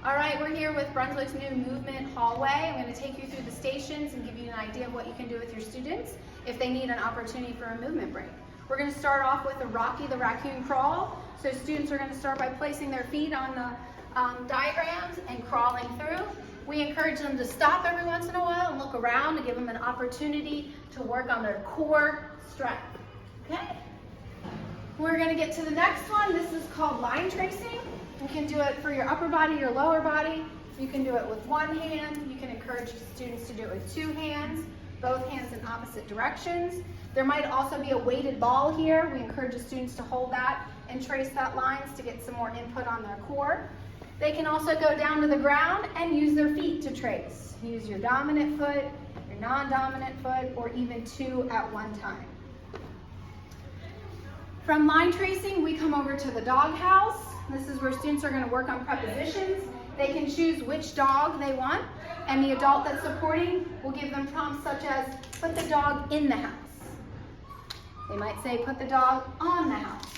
All right, we're here with Brunswick's new movement hallway. I'm going to take you through the stations and give you an idea of what you can do with your students if they need an opportunity for a movement break. We're going to start off with a Rocky the Raccoon crawl. So students are going to start by placing their feet on the diagrams and crawling through. We encourage them to stop every once in a while and look around to give them an opportunity to work on their core strength. Okay? We're going to get to the next one. This is called line tracing. You can do it for your upper body, your lower body. You can do it with one hand. You can encourage students to do it with two hands, both hands in opposite directions. There might also be a weighted ball here. We encourage the students to hold that and trace that lines to get some more input on their core. They can also go down to the ground and use their feet to trace. Use your dominant foot, your non-dominant foot, or even two at one time. From line tracing, we come over to the dog house. This is where students are going to work on prepositions. They can choose which dog they want, and the adult that's supporting will give them prompts such as, put the dog in the house. They might say, put the dog on the house.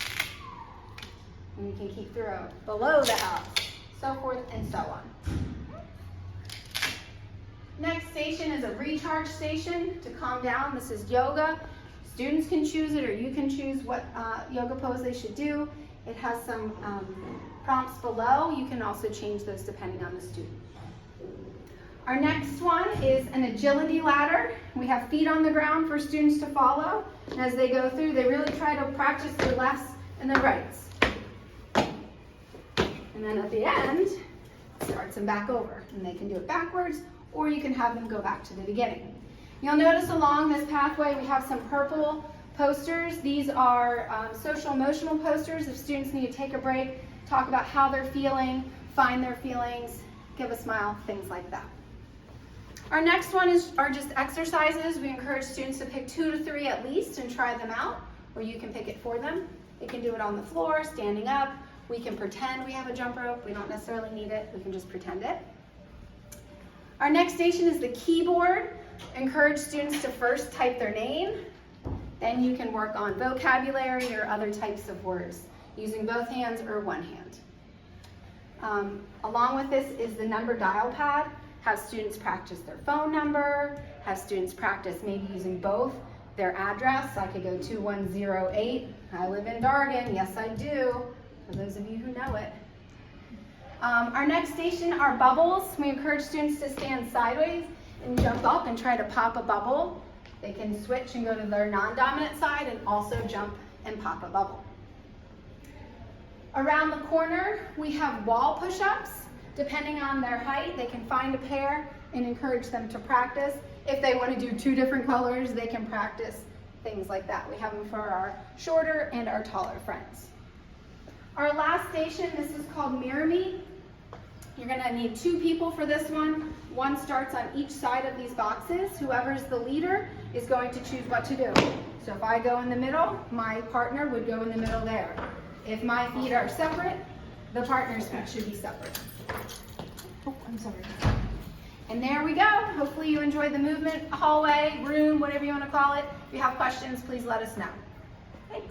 And you can keep through below the house, so forth and so on. Next station is a recharge station to calm down. This is yoga. Students can choose it, or you can choose what yoga pose they should do. It has some prompts below. You can also change those depending on the student. Our next one is an agility ladder. We have feet on the ground for students to follow. And as they go through, they really try to practice their lefts and their rights. And then at the end, it starts them back over. And they can do it backwards, or you can have them go back to the beginning. You'll notice along this pathway we have some purple posters. These are social emotional posters. If students need to take a break, talk about how they're feeling, find their feelings, give a smile, things like that. Our next one are just exercises. We encourage students to pick 2 to 3 at least and try them out, or you can pick it for them. They can do it on the floor, standing up. We can pretend we have a jump rope. We don't necessarily need it. We can just pretend it. Our next station is the keyboard. Encourage students to first type their name. Then you can work on vocabulary or other types of words using both hands or one hand. Along with this is the number dial pad. Have students practice their phone number. Have students practice maybe using both their address. I could go 2108. I live in Dargan. Yes, I do. For those of you who know it. Our next station are bubbles. We encourage students to stand sideways and jump up and try to pop a bubble. They can switch and go to their non-dominant side and also jump and pop a bubble. Around the corner, we have wall push-ups. Depending on their height, they can find a pair and encourage them to practice. If they want to do 2 different colors, they can practice things like that. We have them for our shorter and our taller friends. Our last station, this is called Mirror Me. You're going to need 2 people for this one. One starts on each side of these boxes. Whoever's the leader is going to choose what to do. So if I go in the middle, my partner would go in the middle there. If my feet are separate, the partner's feet should be separate. Oh, I'm sorry. And there we go. Hopefully you enjoyed the movement, hallway, room, whatever you want to call it. If you have questions, please let us know. Thanks.